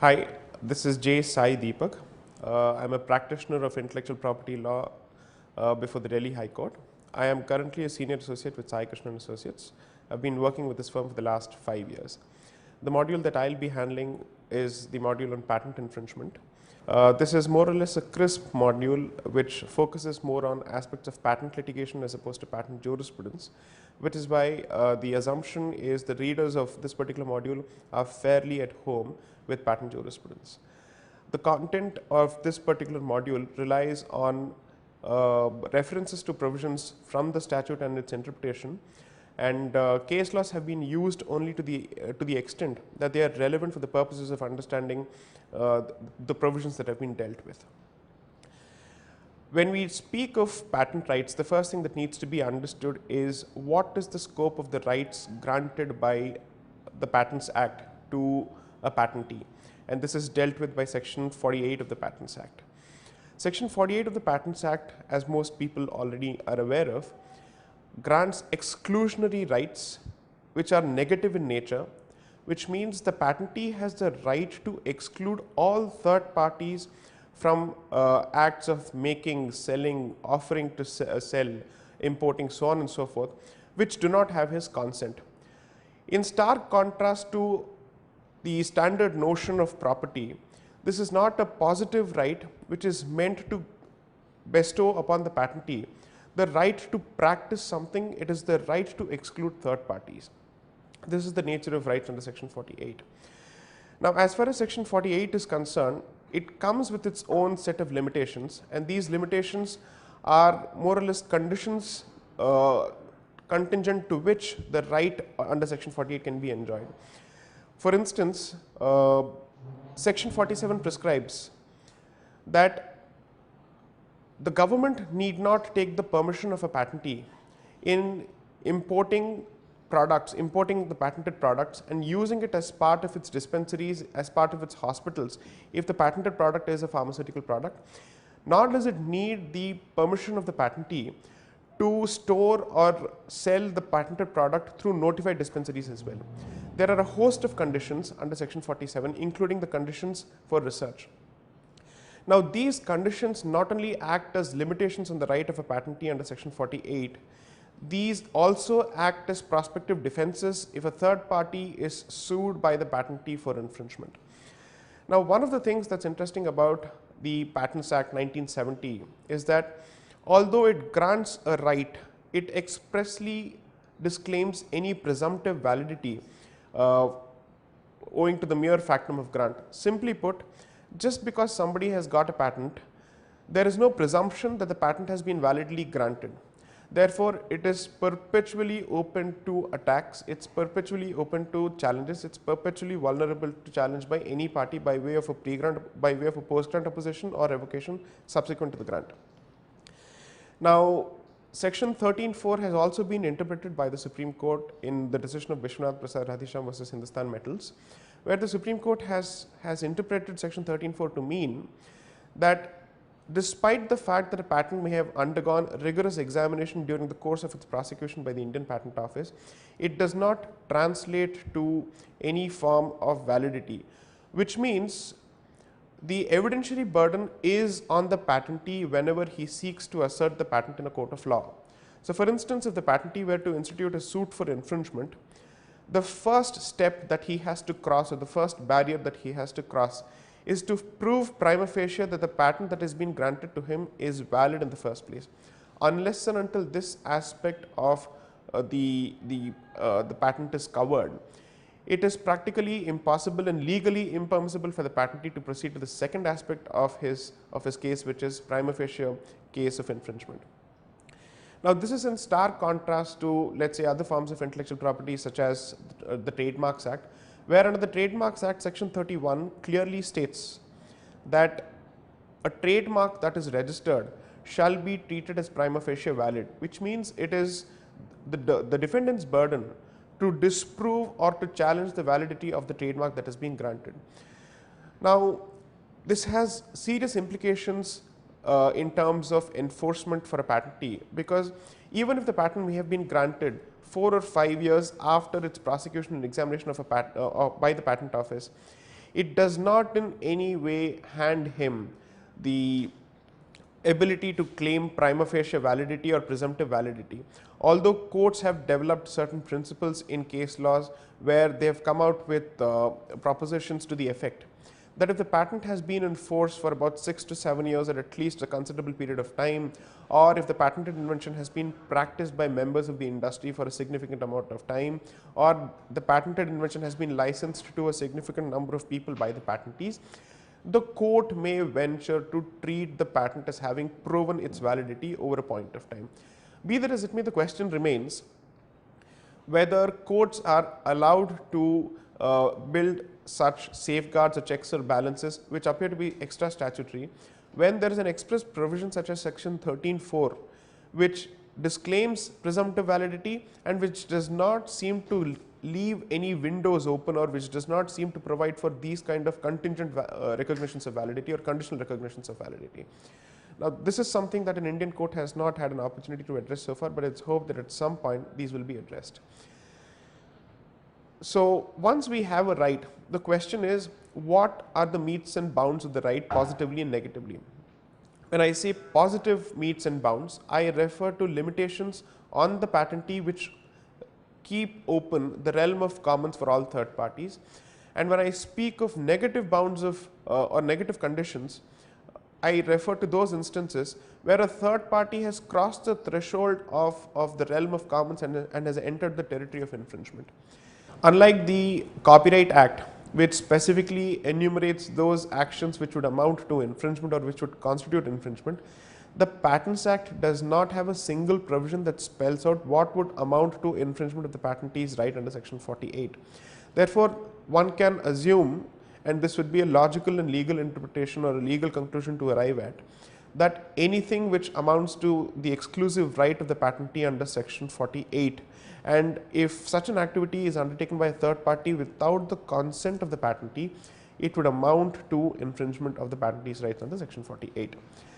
Hi, this is J. Sai Deepak. I'm a practitioner of intellectual property law before the Delhi High Court. I am currently a senior associate with Sai Krishnan Associates. I've been working with this firm for the last 5 years. The module that I'll be handling is the module on patent infringement. This is more or less a crisp module which focuses more on aspects of patent litigation as opposed to patent jurisprudence, which is why the assumption is the readers of this particular module are fairly at home with patent jurisprudence. The content of this particular module relies on references to provisions from the statute and its interpretation, and case laws have been used only to the extent that they are relevant for the purposes of understanding the provisions that have been dealt with. When we speak of patent rights, the first thing that needs to be understood is what is the scope of the rights granted by the Patents Act to a patentee, and this is dealt with by section 48 of the Patents Act. Section 48 of the Patents Act, as most people already are aware of, grants exclusionary rights which are negative in nature, which means the patentee has the right to exclude all third parties from acts of making, selling, offering to sell, importing, so on and so forth, which do not have his consent. In stark contrast to the standard notion of property, this is not a positive right which is meant to bestow upon the patentee the right to practice something. It is the right to exclude third parties. This is the nature of rights under section 48. Now, as far as section 48 is concerned, it comes with its own set of limitations, and these limitations are more or less conditions contingent to which the right under section 48 can be enjoyed. For instance, section 47 prescribes that the government need not take the permission of a patentee in importing products, importing the patented products and using it as part of its dispensaries, as part of its hospitals, if the patented product is a pharmaceutical product. Nor does it need the permission of the patentee to store or sell the patented product through notified dispensaries as well. There are a host of conditions under section 47, including the conditions for research. Now, these conditions not only act as limitations on the right of a patentee under section 48, these also act as prospective defenses if a third party is sued by the patentee for infringement. Now, one of the things that's interesting about the Patents Act 1970 is that although it grants a right, it expressly disclaims any presumptive validity owing to the mere factum of grant. Simply put, just because somebody has got a patent, there is no presumption that the patent has been validly granted. Therefore, it is perpetually open to attacks, it's perpetually open to challenges, it's perpetually vulnerable to challenge by any party by way of a pre-grant, by way of a post-grant opposition or revocation subsequent to the grant. Now, section 13(4) has also been interpreted by the Supreme Court in the decision of Vishwanath Prasad Radhesham versus Hindustan Metals, where the Supreme Court has interpreted section 13(4) to mean that despite the fact that a patent may have undergone rigorous examination during the course of its prosecution by the Indian Patent Office, it does not translate to any form of validity, which means the evidentiary burden is on the patentee whenever he seeks to assert the patent in a court of law. So, for instance, if the patentee were to institute a suit for infringement, the first step that he has to cross, or the first barrier that he has to cross, is to prove prima facie that the patent that has been granted to him is valid in the first place. Unless and until this aspect of the patent is covered, it is practically impossible and legally impermissible for the patentee to proceed to the second aspect of his case, which is prima facie case of infringement. Now, this is in stark contrast to, let's say, other forms of intellectual property such as the Trademarks Act, where under the Trademarks Act section 31 clearly states that a trademark that is registered shall be treated as prima facie valid, which means it is the defendant's burden to disprove or to challenge the validity of the trademark that has been granted. Now, this has serious implications in terms of enforcement for a patentee, because even if the patent may have been granted 4 or 5 years after its prosecution and examination of a by the Patent Office, it does not in any way hand him the ability to claim prima facie validity or presumptive validity. Although courts have developed certain principles in case laws where they have come out with propositions to the effect that if the patent has been in force for about 6 to 7 years at least a considerable period of time, or if the patented invention has been practiced by members of the industry for a significant amount of time, or the patented invention has been licensed to a significant number of people by the patentees, the court may venture to treat the patent as having proven its validity over a point of time. Be that as it may, the question remains whether courts are allowed to build such safeguards or checks or balances which appear to be extra statutory when there is an express provision such as section 13(4) which disclaims presumptive validity and which does not seem to leave any windows open, or which does not seem to provide for these kind of contingent recognitions of validity or conditional recognitions of validity. Now, this is something that an Indian court has not had an opportunity to address so far, but it's hoped that at some point these will be addressed. So, once we have a right, the question is what are the metes and bounds of the right positively and negatively. When I say positive metes and bounds, I refer to limitations on the patentee which keep open the realm of commons for all third parties. And when I speak of negative bounds of or negative conditions, I refer to those instances where a third party has crossed the threshold of the realm of commons and has entered the territory of infringement. Unlike the Copyright Act, which specifically enumerates those actions which would amount to infringement or which would constitute infringement, the Patents Act does not have a single provision that spells out what would amount to infringement of the patentee's right under section 48. Therefore, one can assume, and this would be a logical and legal interpretation or a legal conclusion to arrive at, that anything which amounts to the exclusive right of the patentee under section 48, and if such an activity is undertaken by a third party without the consent of the patentee, it would amount to infringement of the patentee's rights under section 48.